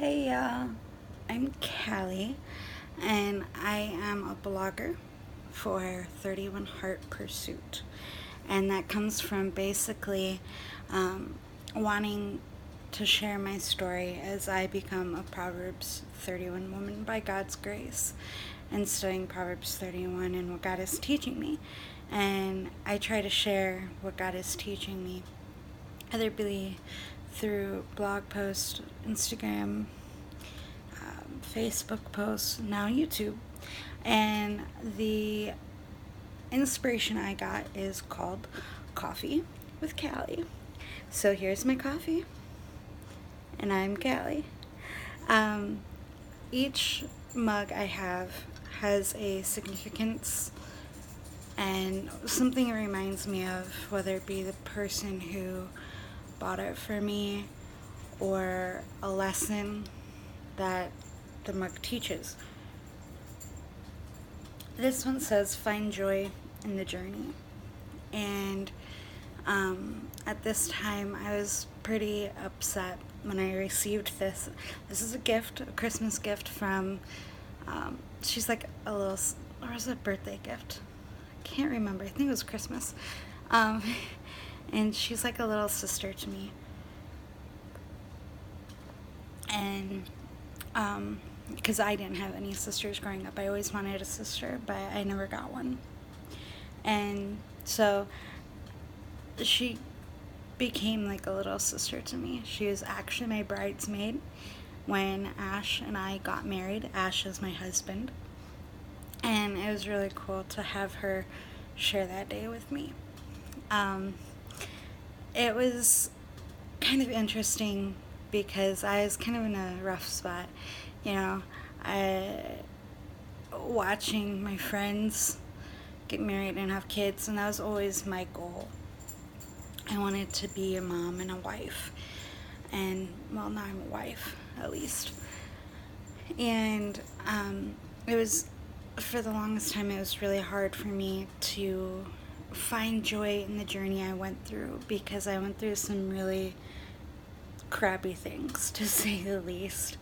Hey y'all, I'm Kallee, and I am a blogger for 31 Heart Pursuit. And that comes from basically um, wanting to share my story as I become a Proverbs 31 woman by God's grace, and studying Proverbs 31 and what God is teaching me. And I try to share what God is teaching me, either be through blog posts, Instagram, Facebook posts, now YouTube. And the inspiration I got is called Coffee with Kallee. So here's my coffee, and I'm Kallee. Um, each mug I have has a significance and something it reminds me of, whether it be the person who bought it for me or a lesson that the mug teaches. This one says, find joy in the journey. And at this time, I was pretty upset when I received this. This is a gift, a Christmas gift from, she's like a little, or was it a birthday gift? I can't remember. I think it was Christmas. Um, and she's like a little sister to me. And because I didn't have any sisters growing up. I always wanted a sister, but I never got one. And so she became like a little sister to me. She was actually my bridesmaid when Ash and I got married. Ash is my husband. And it was really cool to have her share that day with me. It was kind of interesting because I was kind of in a rough spot. I watching my friends get married and have kids, and that was always my goal. I wanted to be a mom and a wife, and well, now I'm a wife, at least. And it was, for the longest time, it was really hard for me to find joy in the journey I went through, because I went through some really crappy things, to say the least.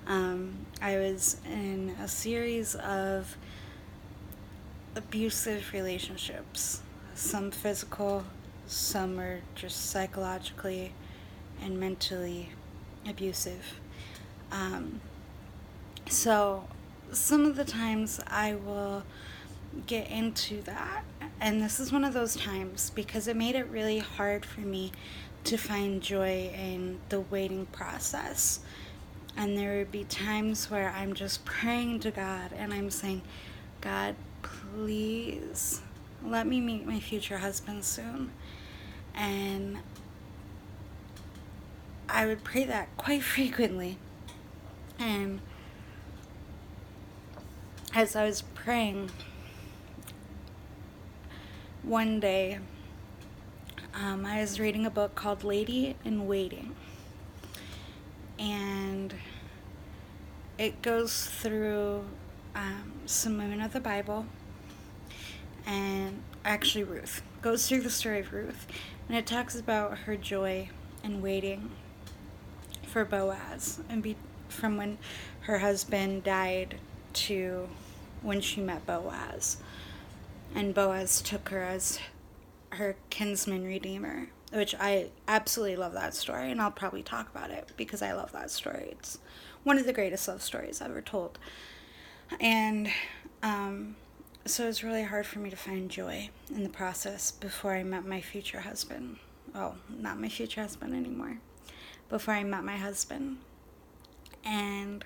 I was in a series of abusive relationships, some physical, some were just psychologically and mentally abusive. So some of the times I will get into that, and this is one of those times because it made it really hard for me to find joy in the waiting process. And there would be times where I'm just praying to God and I'm saying, God, please let me meet my future husband soon. And I would pray that quite frequently. And as I was praying, one day I was reading a book called Lady in Waiting. And it goes through some women of the Bible, and actually Ruth goes through the story of Ruth, and it talks about her joy in waiting for Boaz, and from when her husband died to when she met Boaz, and Boaz took her as her kinsman redeemer, which I absolutely love that story, and I'll probably talk about it because I love that story. It's one of the greatest love stories ever told. And so it was really hard for me to find joy in the process before I met my future husband. Well, not my future husband anymore. Before I met my husband. And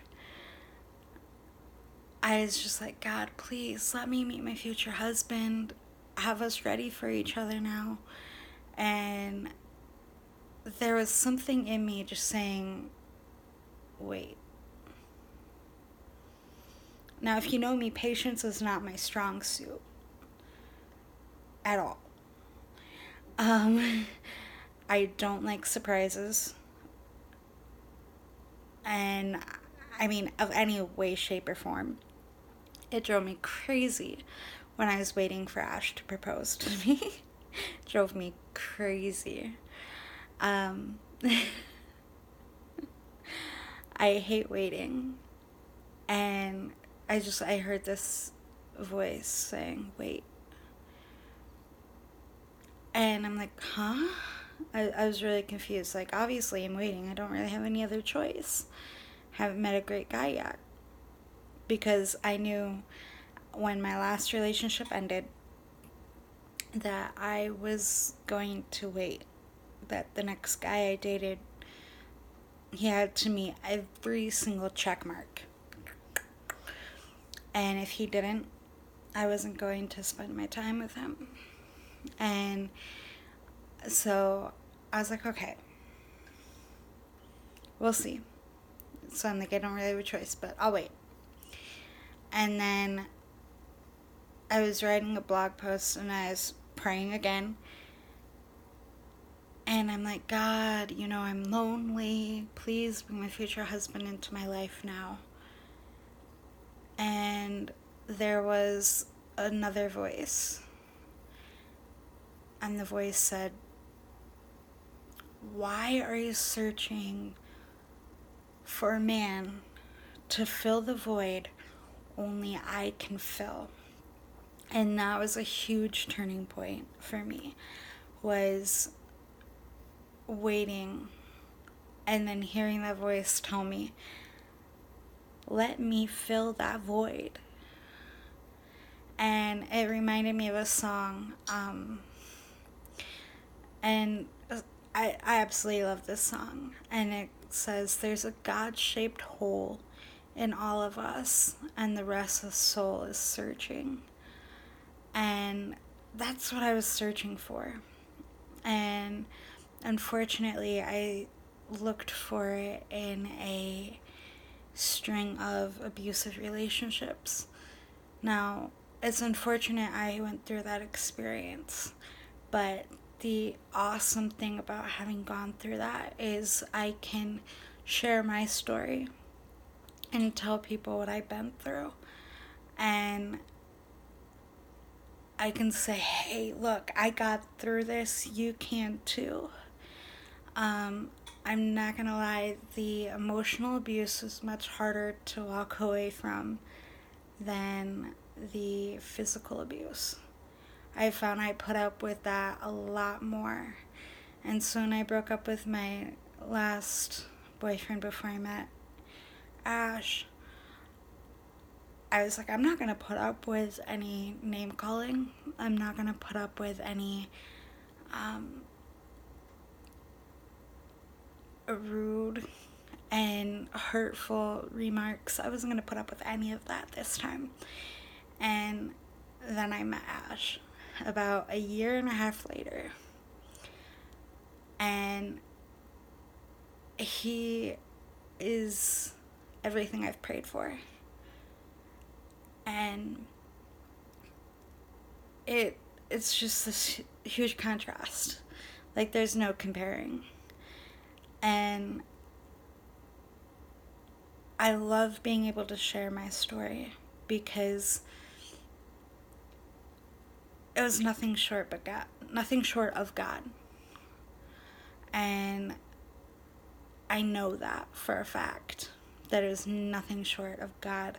I was just like, God, please let me meet my future husband. Have us ready for each other now. And there was something in me just saying, wait. Now, if you know me, patience is not my strong suit at all. I don't like surprises. And I mean, of any way, shape, or form. It drove me crazy when I was waiting for Ash to propose to me. It drove me crazy. I hate waiting. And I heard this voice saying, wait. And I'm like, huh? I was really confused. Like, obviously, I'm waiting. I don't really have any other choice. Haven't met a great guy yet. Because I knew when my last relationship ended that I was going to wait. That the next guy I dated, he had to meet every single check mark. And if he didn't, I wasn't going to spend my time with him. And so I was like, okay, we'll see. So I'm like, I don't really have a choice, but I'll wait. And then I was writing a blog post and I was praying again. And I'm like, God, I'm lonely. Please bring my future husband into my life now. And there was another voice. And the voice said, why are you searching for a man to fill the void only I can fill? And that was a huge turning point for me, was waiting and then hearing that voice tell me, let me fill that void. And it reminded me of a song, and I absolutely love this song. And it says, there's a God-shaped hole in all of us, and the restless soul is searching. And that's what I was searching for. And unfortunately, I looked for it in a string of abusive relationships. Now, it's unfortunate I went through that experience, but the awesome thing about having gone through that is I can share my story and tell people what I've been through. And I can say, hey, look, I got through this, you can too. I'm not gonna lie, the emotional abuse was much harder to walk away from than the physical abuse. I found I put up with that a lot more. And so when I broke up with my last boyfriend before I met Ash, I was like, I'm not going to put up with any name calling. I'm not going to put up with any rude and hurtful remarks. I wasn't going to put up with any of that this time. And then I met Ash about a year and a half later. And he is everything I've prayed for. And it's just this huge contrast. Like, there's no comparing. And I love being able to share my story because it was nothing short of God. And I know that for a fact, that it was nothing short of God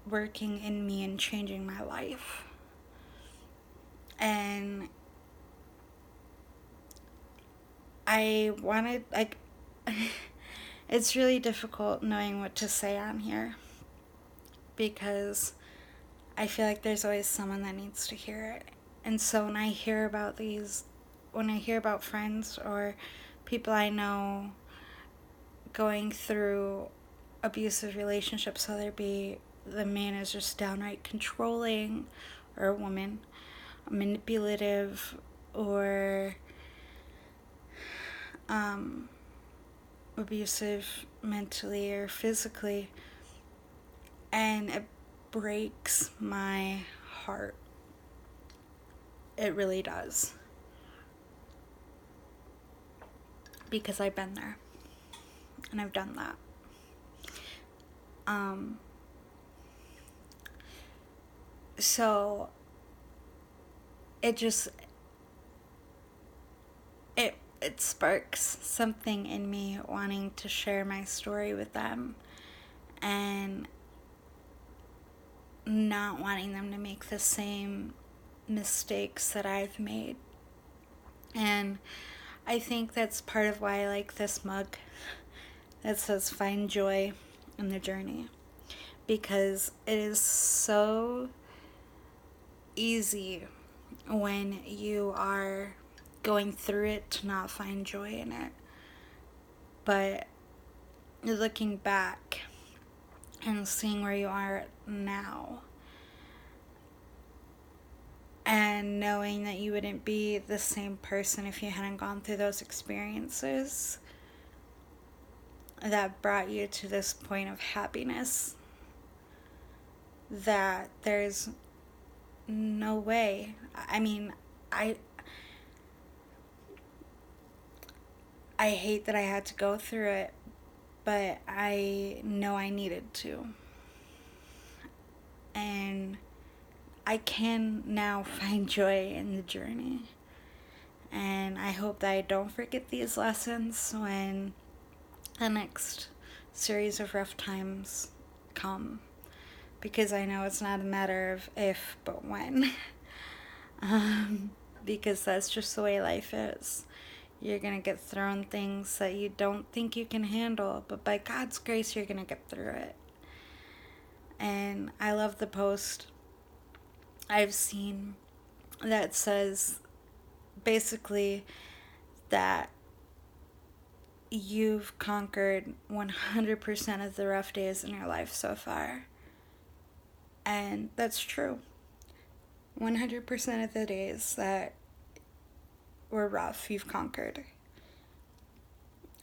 working in me and changing my life. And I wanted, it's really difficult knowing what to say on here because I feel like there's always someone that needs to hear it. And so when I hear about friends or people I know going through abusive relationships, whether it be the man is just downright controlling, or a woman manipulative, or abusive mentally or physically, and it breaks my heart. It really does. Because I've been there. And I've done that. So it it sparks something in me wanting to share my story with them and not wanting them to make the same mistakes that I've made. And I think that's part of why I like this mug that says find joy in the journey, because it is so easy when you are going through it to not find joy in it. But looking back and seeing where you are now and knowing that you wouldn't be the same person if you hadn't gone through those experiences that brought you to this point of happiness, that there's no way. I mean, I hate that I had to go through it, but I know I needed to. And I can now find joy in the journey. And I hope that I don't forget these lessons when the next series of rough times come. Because I know it's not a matter of if, but when. Because that's just the way life is. You're going to get thrown things that you don't think you can handle, but by God's grace, you're going to get through it. And I love the post I've seen that says basically that you've conquered 100% of the rough days in your life so far. And that's true. 100% of the days that were rough, you've conquered.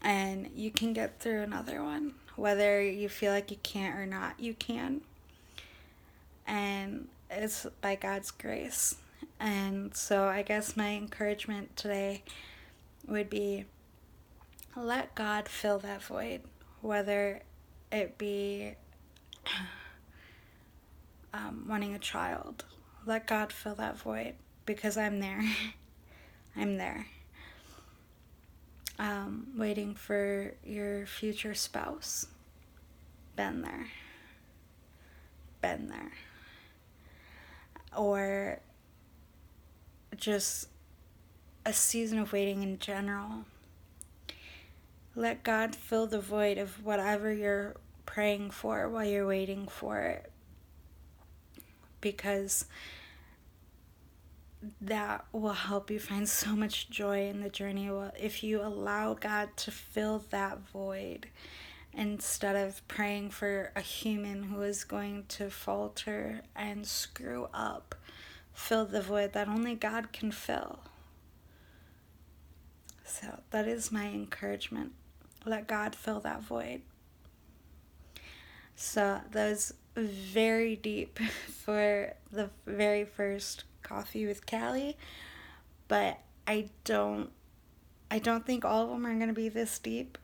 And you can get through another one. Whether you feel like you can't or not, you can. And it's by God's grace. And so I guess my encouragement today would be let God fill that void. Whether it be wanting a child. Let God fill that void, because I'm there. I'm there. Waiting for your future spouse. Been there. Been there. Or just a season of waiting in general. Let God fill the void of whatever you're praying for while you're waiting for it. Because that will help you find so much joy in the journey if you allow God to fill that void instead of praying for a human who is going to falter and screw up. Fill the void that only God can fill. So that is my encouragement. Let God fill that void. So that was very deep for the very first Coffee with Kallee, but I don't think all of them are going to be this deep.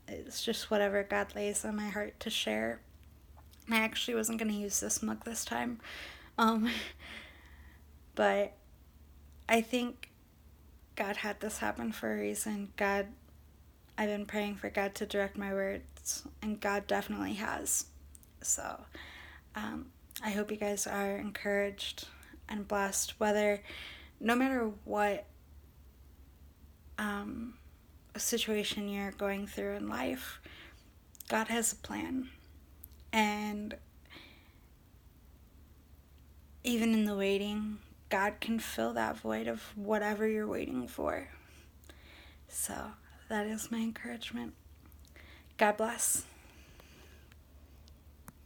It's just whatever God lays on my heart to share. I actually wasn't going to use this mug this time, but I think God had this happen for a reason. I've been praying for God to direct my words, and God definitely has. So I hope you guys are encouraged and blessed, no matter what situation you're going through in life. God has a plan, and even in the waiting, God can fill that void of whatever you're waiting for. So that is my encouragement. God bless.